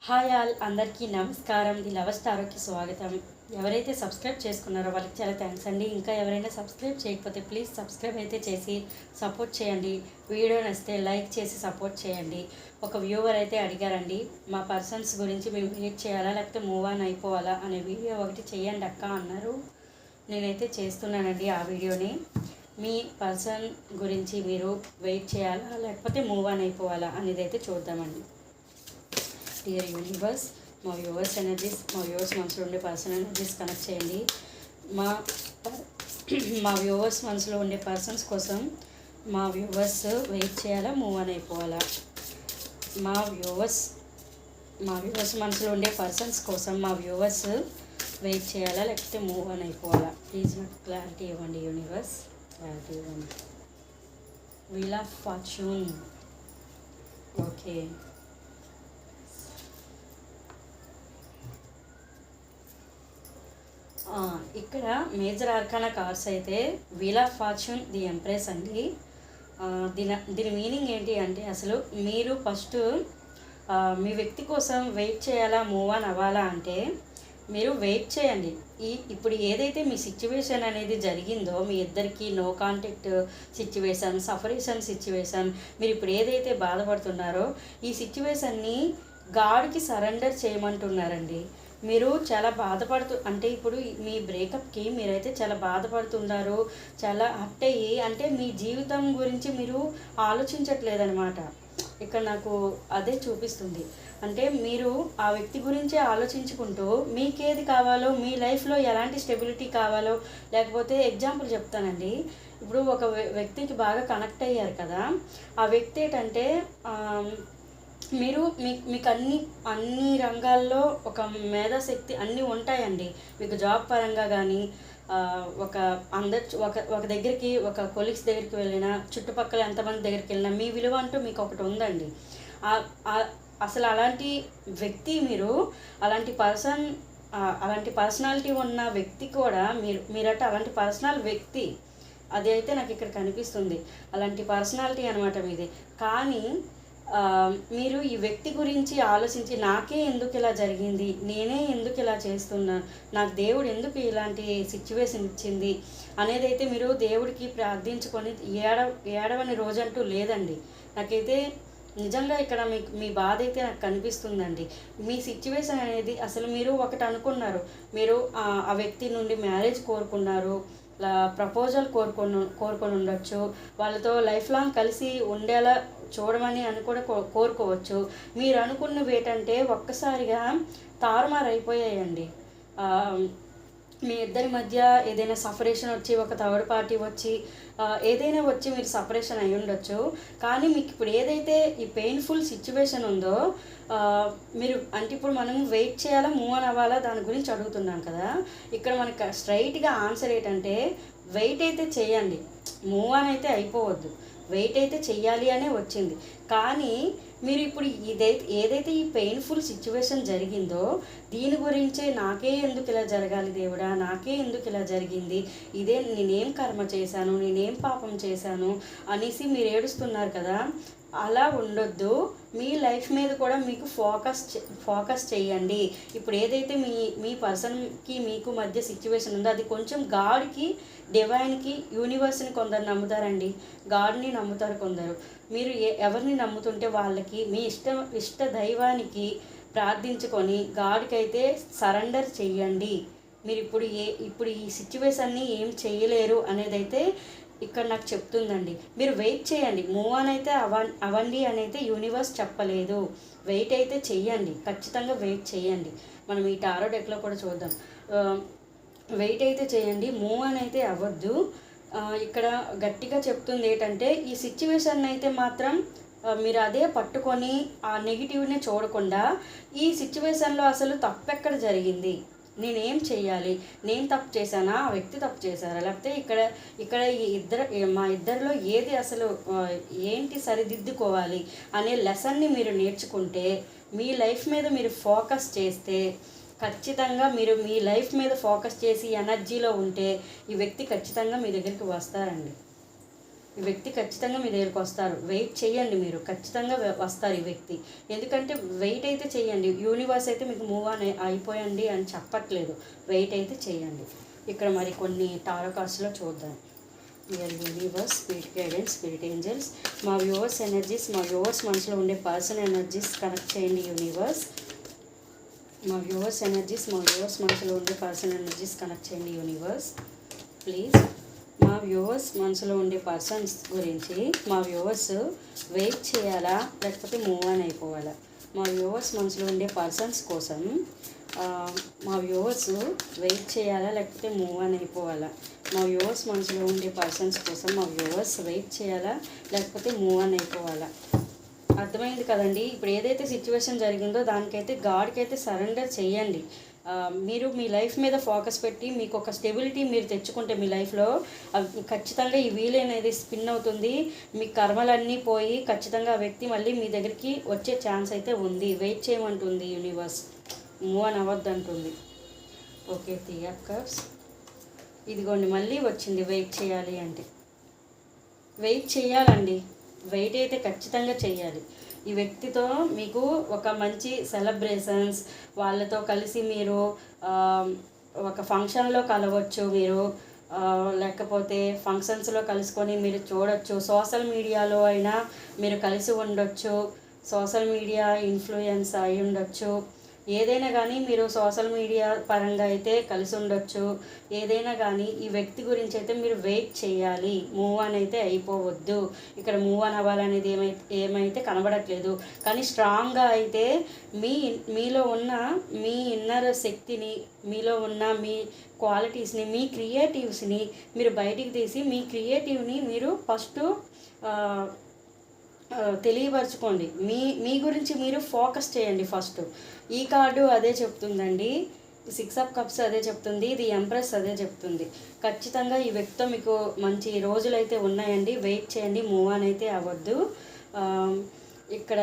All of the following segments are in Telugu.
హాయ్ ఆల్, అందరికీ నమస్కారం. ది లవ్ స్టార్కి స్వాగతం. ఎవరైతే సబ్స్క్రైబ్ చేసుకున్నారో వాళ్ళకి చాలా థ్యాంక్స్ అండి. ఇంకా ఎవరైనా సబ్స్క్రైబ్ చేయకపోతే ప్లీజ్ సబ్స్క్రైబ్ అయితే చేసి సపోర్ట్ చేయండి. వీడియో నచ్చితే లైక్ చేసి సపోర్ట్ చేయండి. ఒక వ్యూవర్ అయితే అడిగారండి, మా పర్సన్స్ గురించి మేము వెయిట్ చేయాలా లేకపోతే మూవ్ ఆన్ అయిపోవాలా అనే వీడియో ఒకటి చేయండి అక్క అన్నారు. నేనైతే చేస్తున్నానండి ఆ వీడియోని. మీ పర్సన్ గురించి మీరు వెయిట్ చేయాలా లేకపోతే మూవ్ ఆన్ అయిపోవాలా అనేది అయితే చూద్దామండి. డియర్ యూనివర్స్, మా వ్యూవర్స్ ఎనర్జీస్, మా వ్యూవర్స్ మనసులో ఉండే పర్సన్ ఎనర్జీస్ కనెక్ట్ చేయండి. మా వ్యూవర్స్ మనసులో ఉండే పర్సన్స్ కోసం మా వ్యూవర్స్ వెయిట్ చేయాలా మూవ్ ఆన్ అయిపోవాలా? మా వ్యూవర్స్ మనసులో ఉండే పర్సన్స్ కోసం మా వ్యూవర్స్ వెయిట్ చేయాలా లేకపోతే మూవ్ ఆన్ అయిపోవాలా? ప్లీజ్ నాకు క్లారిటీ ఇవ్వండి యూనివర్స్, క్లారిటీ ఇవ్వండి. Wheel of fortune. ఓకే, ఇక్కడ మేజర్ ఆర్కానా కార్డ్స్ అయితే wheel of fortune, the empress అండి. దీని మీనింగ్ ఏంటి అంటే, అసలు మీరు ఫస్ట్ మీ వ్యక్తి కోసం వెయిట్ చేయాలా మూవ్ ఆన్ అవ్వాలా అంటే మీరు వెయిట్ చేయండి. ఇప్పుడు ఏదైతే మీ సిచ్యువేషన్ అనేది జరిగిందో, మీ ఇద్దరికి నో కాంటాక్ట్ సిచ్యువేషన్, సఫరేషన్ సిచ్యువేషన్, మీరు ఇప్పుడు ఏదైతే బాధపడుతున్నారో ఈ సిచ్యువేషన్ని గాడ్కి సరెండర్ చేయమంటున్నారండి. మీరు చాలా అంటే ఇప్పుడు మీ బ్రేకప్కి మీరైతే చాలా బాధపడుతున్నారు, చాలా హర్ట్ అయ్యి, అంటే మీ జీవితం గురించి మీరు ఆలోచించట్లేదనమాట. ఇక్కడ నాకు అదే చూపిస్తుంది. అంటే మీరు ఆ వ్యక్తి గురించే ఆలోచించుకుంటూ మీకేది కావాలో, మీ లైఫ్లో ఎలాంటి స్టెబిలిటీ కావాలో, లేకపోతే ఎగ్జాంపుల్ చెప్తానండి. ఇప్పుడు ఒక వ్యక్తికి బాగా కనెక్ట్ అయ్యారు కదా, ఆ వ్యక్తి ఏంటంటే మీరు మీకు అన్ని రంగాల్లో ఒక మేధాశక్తి అన్నీ ఉంటాయండి. మీకు జాబ్ పరంగా కానీ ఒక దగ్గరికి, ఒక కొలీగ్స్ దగ్గరికి వెళ్ళినా, చుట్టుపక్కల ఎంతమంది దగ్గరికి వెళ్ళినా మీ విలువ అంటూ మీకు ఒకటి ఉందండి. అసలు అలాంటి వ్యక్తి, మీరు అలాంటి పర్సనాలిటీ ఉన్న వ్యక్తి కూడా మీరట అలాంటి పర్సనల్ వ్యక్తి, అది అయితే నాకు ఇక్కడ కనిపిస్తుంది. అలాంటి పర్సనాలిటీ అనమాట మీది. కానీ మీరు ఈ వ్యక్తి గురించి ఆలోచించి, నాకే ఎందుకు ఇలా జరిగింది, నేనే ఎందుకు ఇలా చేస్తున్నా, నాకు దేవుడు ఎందుకు ఇలాంటి సిచ్యువేషన్ ఇచ్చింది అనేది అయితే మీరు దేవుడికి ప్రార్థించుకొని ఏడవని రోజంటూ లేదండి. నాకైతే నిజంగా ఇక్కడ మీ బాధ అయితే నాకు కనిపిస్తుందండి. మీ సిచ్యువేషన్ అనేది, అసలు మీరు ఒకటి అనుకున్నారు, మీరు ఆ వ్యక్తి నుండి మ్యారేజ్ కోరుకున్నారు, ప్రపోజల్ కోరుకొని ఉండొచ్చు, వాళ్ళతో లైఫ్ లాంగ్ కలిసి ఉండేలా చూడమని కూడా కోరుకోవచ్చు. మీరు అనుకున్నవి ఏంటంటే ఒక్కసారిగా తారుమారు అయిపోయాయండి. మీ ఇద్దరి మధ్య ఏదైనా సపరేషన్ వచ్చి, ఒక థర్డ్ పార్టీ వచ్చి, ఏదైనా వచ్చి మీరు సపరేషన్ అయి ఉండొచ్చు. కానీ మీకు ఇప్పుడు ఏదైతే ఈ పెయిన్ఫుల్ సిచ్యువేషన్ ఉందో, మీరు అంటే ఇప్పుడు మనం వెయిట్ చేయాలా మూవ్ ఆన్ అవ్వాలా దాని గురించి అడుగుతున్నాం కదా. ఇక్కడ మనకు స్ట్రైట్గా ఆన్సర్ ఏంటంటే వెయిట్ అయితే చేయండి, మూవ్ ఆన్ అయితే అయిపోవద్దు. వెయిట్ అయితే చెయ్యాలి అనే వచ్చింది. కానీ మీరు ఇప్పుడు ఏదైతే ఈ పెయిన్ఫుల్ సిచ్యువేషన్ జరిగిందో దీని గురించే, నాకే ఎందుకు ఇలా జరగాలి దేవుడా, నాకే ఎందుకు ఇలా జరిగింది, నేనేం కర్మ చేశాను, నేనేం పాపం చేశాను అనేసి మీరు ఏడుస్తున్నారు కదా. అలా ఉండొద్దు. మీ లైఫ్ మీద కూడా మీకు ఫోకస్ చేయండి. ఇప్పుడు ఏదైతే మీ పర్సన్కి మీకు మధ్య సిచ్యువేషన్ ఉందో అది కొంచెం గాడ్కి, డివైన్కి, యూనివర్స్ని కొందరు నమ్ముతారండి, గాడ్ని నమ్ముతారు కొందరు. మీరు ఎవరిని నమ్ముతుంటే వాళ్ళకి మీ ఇష్ట దైవానికి ప్రార్థించుకొని గాడ్కి అయితే సరెండర్ చెయ్యండి. మీరు ఇప్పుడు ఈ సిచ్యువేషన్ని ఏం చేయలేరు అనేదైతే ఇక్కడ నాకు చెప్తుందండి. మీరు వెయిట్ చేయండి, మూవ్ ఆన్ అయితే అవ్వండి అని అయితే యూనివర్స్ చెప్పలేదు. వెయిట్ అయితే చెయ్యండి, ఖచ్చితంగా వెయిట్ చేయండి. మనం ఈ టారో డెక్లో కూడా చూద్దాం. వెయిట్ అయితే చేయండి, మూవ్ ఆన్ అయితే అవ్వద్దు. ఇక్కడ గట్టిగా చెప్తుంది ఏంటంటే, ఈ సిచ్యువేషన్ అయితే మాత్రం మీరు అదే పట్టుకొని ఆ నెగిటివ్నే చూడకుండా, ఈ సిచ్యువేషన్లో అసలు తప్పెక్కడ జరిగింది, నేనేం చెయ్యాలి, నేను తప్పు చేశానా, ఆ వ్యక్తి తప్పు చేశారా, లేకపోతే ఇక్కడ మా ఇద్దరిలో ఏది అసలు ఏంటి సరిదిద్దుకోవాలి అనే లెసన్ని మీరు నేర్చుకుంటే, మీ లైఫ్ మీద మీరు ఫోకస్ చేస్తే, ఖచ్చితంగా మీరు మీ లైఫ్ మీద ఫోకస్ చేసి ఎనర్జీలో ఉంటే ఈ వ్యక్తి ఖచ్చితంగా మీ దగ్గరికి వస్తారండి. ఈ వ్యక్తి ఖచ్చితంగా మీ దగ్గరికి వస్తారు. వెయిట్ చేయండి, మీరు ఖచ్చితంగా వస్తారు ఈ వ్యక్తి. ఎందుకంటే వెయిట్ అయితే చేయండి. యూనివర్స్ అయితే మీకు మూవ్ ఆన్ అయిపోయండి అని చెప్పట్లేదు, వెయిట్ అయితే చేయండి. ఇక్కడ మరి కొన్ని టారో కార్డ్స్లో చూద్దాం. Real universe, spirit guidance, spirit angels, మా వ్యూవర్స్ ఎనర్జీస్, మా వ్యూవర్స్ మనసులో ఉండే పర్సన్ ఎనర్జీస్ కనెక్ట్ చేయండి యూనివర్స్. మా వ్యూవర్స్ ఎనర్జీస్, మా వ్యూవర్స్ మనసులో ఉండే పర్సన్ ఎనర్జీస్ కనెక్ట్ చేయండి యూనివర్స్ ప్లీజ్. మా వ్యూవర్స్ మనసులో ఉండే పర్సన్స్ గురించి మా వ్యూవర్స్ వెయిట్ చేయాలా లేకపోతే మూవ్ ఆన్ అయిపోవాలా? మా వ్యూవర్స్ మనసులో ఉండే పర్సన్స్ కోసం మా వ్యూవర్స్ వెయిట్ చేయాలా లేకపోతే మూవ్ ఆన్ అయిపోవాలా? మా వ్యూవర్స్ మనసులో ఉండే పర్సన్స్ కోసం మా వ్యూవర్స్ వెయిట్ చేయాలా లేకపోతే మూవ్ ఆన్ అయిపోవాలా? అర్థమైంది కదండి. ఇప్పుడు ఏదైతే సిచ్యువేషన్ జరిగిందో దానికైతే గాడ్కి అయితే సరెండర్ చేయండి. మీరు మీ లైఫ్ మీద ఫోకస్ పెట్టి మీకు ఒక స్టెబిలిటీ మీరు తెచ్చుకుంటే మీ లైఫ్లో ఖచ్చితంగా ఈ వీల్ అనేది స్పిన్ అవుతుంది. మీ కర్మలన్నీ పోయి ఖచ్చితంగా ఆ వ్యక్తి మళ్ళీ మీ దగ్గరికి వచ్చే ఛాన్స్ అయితే ఉంది. వెయిట్ చేయమంటుంది యూనివర్స్, మూవ్ అని అవ్వద్దు అంటుంది. Okay, 3 of cups. ఇదిగోండి మళ్ళీ వచ్చింది వెయిట్ చేయాలి అంటే. వెయిట్ చేయాలండి, వెయిట్ అయితే ఖచ్చితంగా చేయాలి. ఈ వ్యక్తితో మీకు ఒక మంచి సెలబ్రేషన్స్, వాళ్ళతో కలిసి మీరు ఒక ఫంక్షన్లో కలవచ్చు, మీరు లేకపోతే ఫంక్షన్స్లో కలుసుకొని మీరు చూడొచ్చు. సోషల్ మీడియాలో అయినా మీరు కలిసి ఉండొచ్చు, సోషల్ మీడియా ఇన్ఫ్లుయెన్స్ అయి ఉండొచ్చు. ఏదైనా కానీ మీరు సోషల్ మీడియా పరంగా అయితే కలిసి ఉండొచ్చు. ఏదైనా కానీ ఈ వ్యక్తి గురించి అయితే మీరు వెయిట్ చేయాలి, మూవ్ ఆన్ అయితే అయిపోవద్దు. ఇక్కడ మూవ్ ఆన్ అవ్వాలనేది ఏమైతే కనబడట్లేదు. కానీ స్ట్రాంగ్గా అయితే మీలో ఉన్న మీ ఇన్నర్ శక్తిని, మీలో ఉన్న మీ క్వాలిటీస్ని, మీ క్రియేటివ్స్ని మీరు బయటికి తీసి మీ క్రియేటివ్ని మీరు ఫస్ట్ తెలియపరచుకోండి. మీ గురించి మీరు ఫోకస్ చేయండి ఫస్ట్. ఈ కార్డు అదే చెప్తుందండి, 6 ఆఫ్ కప్స్ అదే చెప్తుంది, ఇది ఎంప్రెస్ అదే చెప్తుంది. ఖచ్చితంగా ఈ వ్యక్తితో మీకు మంచి రోజులైతే ఉన్నాయండి. వెయిట్ చేయండి, మూవ్ ఆన్ అయితే అవ్వద్దు. ఇక్కడ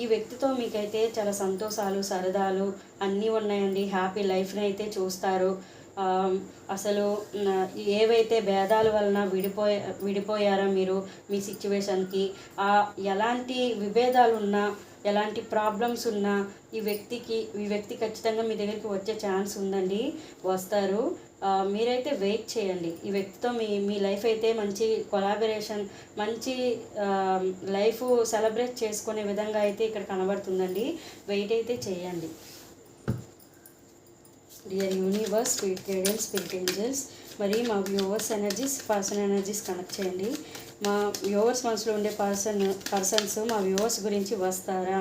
ఈ వ్యక్తితో మీకైతే చాలా సంతోషాలు, సరదాలు అన్నీ ఉన్నాయండి. హ్యాపీ లైఫ్ని అయితే చూస్తారు. అసలు ఏవైతే భేదాల వలన విడిపోయారో మీరు మీ సిచ్యువేషన్కి, ఎలాంటి విభేదాలు ఉన్నా, ఎలాంటి ప్రాబ్లమ్స్ ఉన్నా ఈ వ్యక్తి ఖచ్చితంగా మీ దగ్గరికి వచ్చే ఛాన్స్ ఉందండి, వస్తారు. మీరైతే వెయిట్ చేయండి. ఈ వ్యక్తితో మీ లైఫ్ అయితే మంచి కొలాబరేషన్, మంచి లైఫ్ సెలబ్రేట్ చేసుకునే విధంగా అయితే ఇక్కడ కనబడుతుందండి. వెయిట్ అయితే చేయండి. Dear universe, spirit guidance, spirit angels, మరి మా viewers energies, person energies connect చేయండి. మా వ్యూవర్స్ మనసులో ఉండే పర్సన్స్ మా వ్యూవర్స్ గురించి వస్తారా?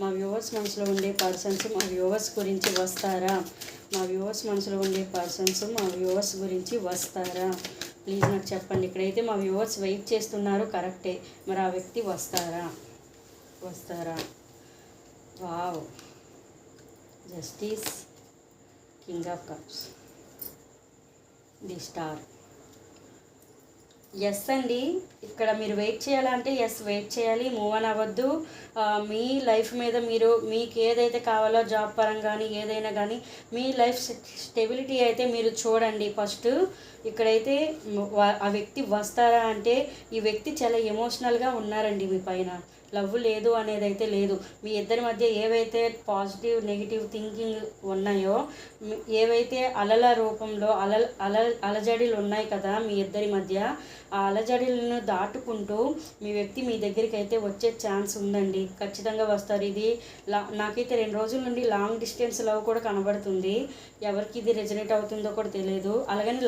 మా వ్యూవర్స్ మనసులో ఉండే పర్సన్స్ మా వ్యూవర్స్ గురించి వస్తారా? మా వ్యూవర్స్ మనసులో ఉండే పర్సన్స్ మా వ్యూవర్స్ గురించి వస్తారా? ప్లీజ్ నాకు చెప్పండి. ఇక్కడైతే మా వ్యూవర్స్ వెయిట్ చేస్తున్నారు, కరెక్టే. మరి ఆ వ్యక్తి వస్తారా? Wow, justice, king of cups, the star. Yes అండి, ఇక్కడ మీరు వెయిట్ చేయాలంటే వెయిట్ చేయాలి, మూవ్ ఆన్ అవ్వద్దు. మీ లైఫ్ మీద మీకు ఏదైతే కావాలో జాబ్ పరంగా కానీ ఏదైనా కానీ మీ లైఫ్ స్టెబిలిటీ అయితే మీరు చూడండి ఫస్ట్. ఇక్కడైతే ఆ వ్యక్తి వస్తారా అంటే ఈ వ్యక్తి చాలా ఎమోషనల్గా ఉన్నారండి మీ పైన. లవ్ లేదు అనేది అయితే లేదు. మీ ఇద్దరి మధ్య ఏవైతే పాజిటివ్ నెగిటివ్ థింకింగ్ ఉన్నాయో, ఏవైతే అలల రూపంలో అలజడిలు ఉన్నాయి కదా మీ ఇద్దరి మధ్య, ఆ అలజడిలను దాటుకుంటూ మీ వ్యక్తి మీ దగ్గరికి అయితే వచ్చే ఛాన్స్ ఉందండి. ఖచ్చితంగా వస్తారు. ఇది నాకైతే 2 రోజుల నుండి లాంగ్ డిస్టెన్స్ లవ్ కూడా కనబడుతుంది. ఎవరికి ఇది రెజనేట్ అవుతుందో కూడా తెలియదు. అలాగని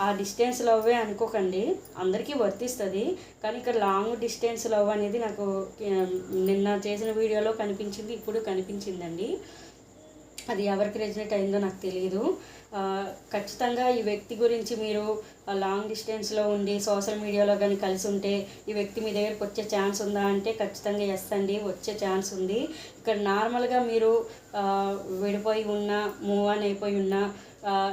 ఆ డిస్టెన్స్ లవ్వే అనుకోకండి, అందరికీ వర్తిస్తుంది. కానీ ఇక్కడ లాంగ్ డిస్టెన్స్ లవ్ అనేది నాకు నిన్న చేసిన వీడియోలో కనిపించింది, ఇప్పుడు కనిపించిందండి. అది ఎవరికి రెజనేట్ అయిందో నాకు తెలియదు. ఖచ్చితంగా ఈ వ్యక్తి గురించి మీరు లాంగ్ డిస్టెన్స్లో ఉండి సోషల్ మీడియాలో కానీ కలిసి ఉంటే ఈ వ్యక్తి మీ దగ్గరికి వచ్చే ఛాన్స్ ఉందా అంటే ఖచ్చితంగా ఎస్ అండి, వచ్చే ఛాన్స్ ఉంది. ఇక్కడ నార్మల్గా మీరు విడిపోయి ఉన్నా, మూవ్ ఆన్ అయిపోయి ఉన్నా,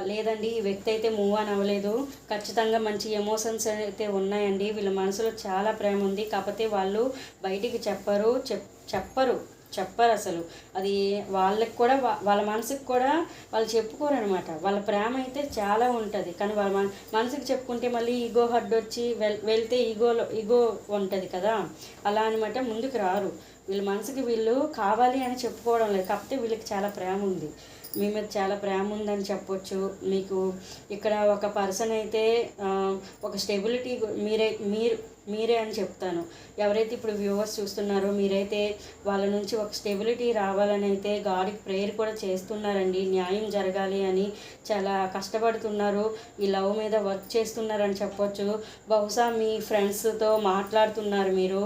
లేదండి ఈ వ్యక్తి అయితే మూవ్ ఆన్ అవ్వలేదు, ఖచ్చితంగా మంచి ఎమోషన్స్ అయితే ఉన్నాయండి. వీళ్ళ మనసులో చాలా ప్రేమ ఉంది, కాకపోతే వాళ్ళు బయటికి చెప్పరు. చెప్పరు అసలు. అది వాళ్ళకి కూడా వాళ్ళ మనసుకి కూడా వాళ్ళు చెప్పుకోరు అనమాట. వాళ్ళ ప్రేమ అయితే చాలా ఉంటుంది, కానీ వాళ్ళ మనసుకి చెప్పుకుంటే మళ్ళీ ఈగో హడ్ వచ్చి వెళ్తే ఈగో ఉంటుంది కదా, అలా అనమాట. ముందుకు రారు. వీళ్ళ మనసుకి వీళ్ళు కావాలి అని చెప్పుకోవడం లేదు, కాకపోతే వీళ్ళకి చాలా ప్రేమ ఉంది, మీ మీద చాలా ప్రేమ ఉందని చెప్పొచ్చు. మీకు ఇక్కడ ఒక పర్సన్ అయితే ఒక స్టెబిలిటీ మీరే అని చెప్తాను. ఎవరైతే ఇప్పుడు వ్యూవర్స్ చూస్తున్నారో మీరైతే వాళ్ళ నుంచి ఒక స్టెబిలిటీ రావాలని అయితే గాడ్కి ప్రేయర్ కూడా చేస్తున్నారండి. న్యాయం జరగాలి అని చాలా కష్టపడుతున్నారు, ఈ లవ్ మీద వర్క్ చేస్తున్నారని చెప్పొచ్చు. బహుశా మీ ఫ్రెండ్స్తో మాట్లాడుతున్నారు మీరు,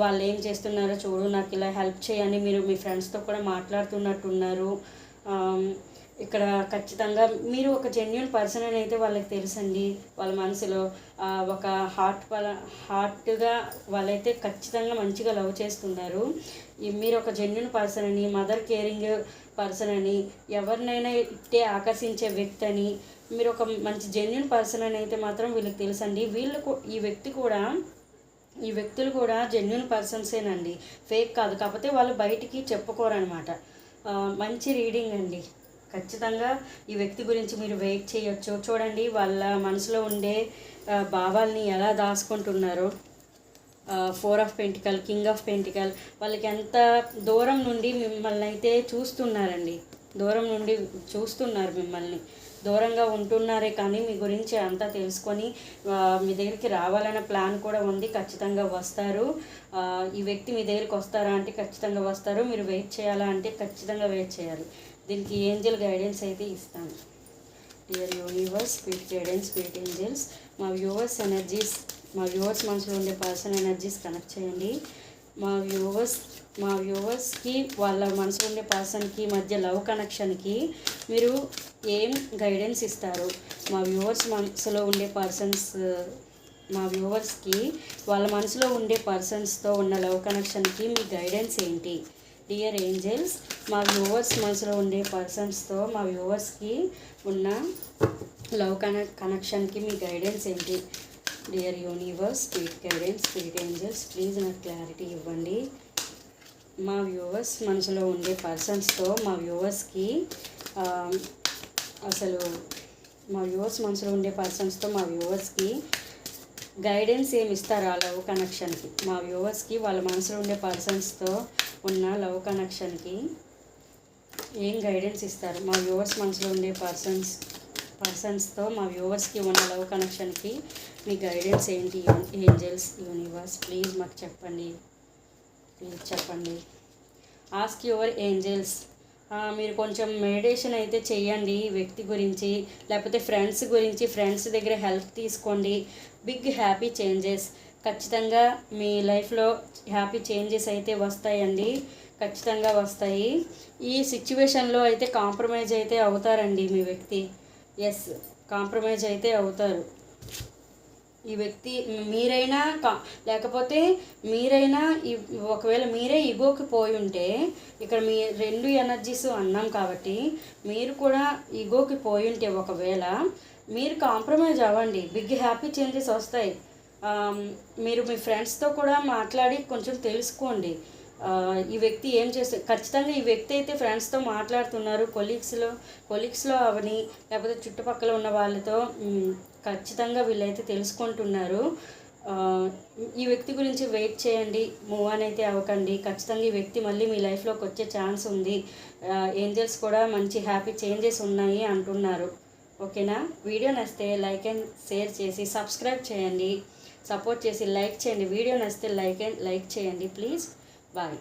వాళ్ళు ఏం చేస్తున్నారో చూడు, నాకు ఇలా హెల్ప్ చేయని మీరు మీ ఫ్రెండ్స్తో కూడా మాట్లాడుతున్నట్టున్నారు. ఇక్కడ ఖచ్చితంగా మీరు ఒక జెన్యున్ పర్సన్ అని అయితే వాళ్ళకి తెలుసండి. వాళ్ళ మనసులో ఒక హార్ట్గా వాళ్ళైతే ఖచ్చితంగా మంచిగా లవ్ చేస్తున్నారు. మీరు ఒక జెన్యున్ పర్సన్ అని, మదర్ కేరింగ్ పర్సన్ అని, ఎవరినైనా ఇట్టే ఆకర్షించే వ్యక్తి అని, మీరు ఒక మంచి జెన్యున్ పర్సన్ అని అయితే మాత్రం వీళ్ళకి తెలుసండి. ఈ వ్యక్తులు కూడా జెన్యున్ పర్సన్సేనండి, ఫేక్ కాదు. కాకపోతే వాళ్ళు బయటికి చెప్పుకోరనమాట. మంచి రీడింగ్ అండి. ఖచ్చితంగా ఈ వ్యక్తి గురించి మీరు వెయిట్ చేయొచ్చు. చూడండి వాళ్ళ మనసులో ఉండే భావాల్ని ఎలా దాచుకుంటున్నారో. 4 of pentacle, king of pentacle, వాళ్ళకి ఎంత దూరం నుండి మిమ్మల్ని అయితే చూస్తున్నారండి. దూరం నుండి చూస్తున్నారు మిమ్మల్ని, దూరంగా ఉంటున్నారే కానీ మీ గురించి అంతా తెలుసుకొని మీ దగ్గరికి రావాలన్న ప్లాన్ కూడా ఉంది. ఖచ్చితంగా వస్తారు. ఈ వ్యక్తి మీ దగ్గరికి వస్తారా అంటే ఖచ్చితంగా వస్తారు. మీరు వెయిట్ చేయాలా అంటే ఖచ్చితంగా వెయిట్ చేయాలి. దీనికి ఏంజల్ గైడెన్స్ అయితే ఇస్తాను. Dear universe, spirit guidance, spirit angels, మా వ్యూవర్స్ మనసులో ఉండే పర్సన్ ఎనర్జీస్ కనెక్ట్ చేయండి. మా వ్యూవర్స్కి వాళ్ళ మనసులో ఉండే పర్సన్కి మధ్య లవ్ కనెక్షన్కి మీరు ఏం గైడెన్స్ ఇస్తారు? మా వ్యూవర్స్కి వాళ్ళ మనసులో ఉండే పర్సన్స్తో ఉన్న లవ్ కనెక్షన్కి మీ గైడెన్స్ ఏంటి? డియర్ ఏంజల్స్, మా వ్యూవర్స్ మనసులో ఉండే పర్సన్స్తో మా వ్యూవర్స్కి ఉన్న లవ్ కనెక్షన్కి మీ గైడెన్స్ ఏంటి? Dear universe, spirit guidance, spirit angels, please నాకు క్లారిటీ ఇవ్వండి. మా వ్యూవర్స్ మనసులో ఉండే పర్సన్స్తో మా వ్యూవర్స్కి గైడెన్స్ ఏమి ఇస్తారు ఆ లవ్ కనెక్షన్కి? మా వ్యూవర్స్కి వాళ్ళ మనసులో ఉండే పర్సన్స్తో ఉన్న లవ్ కనెక్షన్కి ఏం గైడెన్స్ ఇస్తారు? మా వ్యూవర్స్ మనసులో ఉండే పర్సన్స్తో మా వ్యూవర్స్కి ఉన్న లవ్ కనెక్షన్కి మీ గైడెన్స్ ఏంటి? ఏంజల్స్, యూనివర్స్, ప్లీజ్ మాకు చెప్పండి, ప్లీజ్ చెప్పండి. Ask your angels. మీరు కొంచెం మెడిటేషన్ అయితే చేయండి ఈ వ్యక్తి గురించి, లేకపోతే ఫ్రెండ్స్ గురించి, ఫ్రెండ్స్ దగ్గర హెల్ప్ తీసుకోండి. బిగ్ హ్యాపీ చేంజెస్ ఖచ్చితంగా మీ లైఫ్లో హ్యాపీ చేంజెస్ అయితే వస్తాయండి, ఖచ్చితంగా వస్తాయి. ఈ సిచ్యువేషన్లో అయితే కాంప్రమైజ్ అయితే అవుతారండి మీ వ్యక్తి. ఎస్, కాంప్రమైజ్ అయితే అవుతారు ఈ వ్యక్తి. మీరైనా లేకపోతే మీరైనా ఒకవేళ మీరే ఈగోకి పోయి ఉంటే, ఇక్కడ మీ 2 ఎనర్జీస్ అన్నాం కాబట్టి మీరు కూడా ఈగోకి పోయి ఉంటే ఒకవేళ మీరు కాంప్రమైజ్ అవ్వండి, బిగ్ హ్యాపీ చేంజెస్ వస్తాయి. మీరు మీ ఫ్రెండ్స్తో కూడా మాట్లాడి కొంచెం తెలుసుకోండి ఈ వ్యక్తి ఏం చేస్తారు. ఖచ్చితంగా ఈ వ్యక్తి అయితే ఫ్రెండ్స్తో మాట్లాడుతున్నారు, కొలీగ్స్లో అవని, లేకపోతే చుట్టుపక్కల ఉన్న వాళ్ళతో ఖచ్చితంగా వీళ్ళైతే తెలుసుకుంటున్నారు. ఈ వ్యక్తి గురించి వెయిట్ చేయండి, మూవ్ ఆన్ అయితే అవ్వకండి. ఖచ్చితంగా ఈ వ్యక్తి మళ్ళీ మీ లైఫ్లోకి వచ్చే ఛాన్స్ ఉంది. ఏంజల్స్ కూడా మంచి హ్యాపీ చేంజెస్ ఉన్నాయి అంటున్నారు. ఓకేనా? వీడియో నచ్చితే లైక్ అండ్ షేర్ చేసి సబ్స్క్రైబ్ చేయండి, సపోర్ట్ చేసి లైక్ చేయండి. వీడియో నచ్చితే లైక్ చేయండి ప్లీజ్. బాయ్.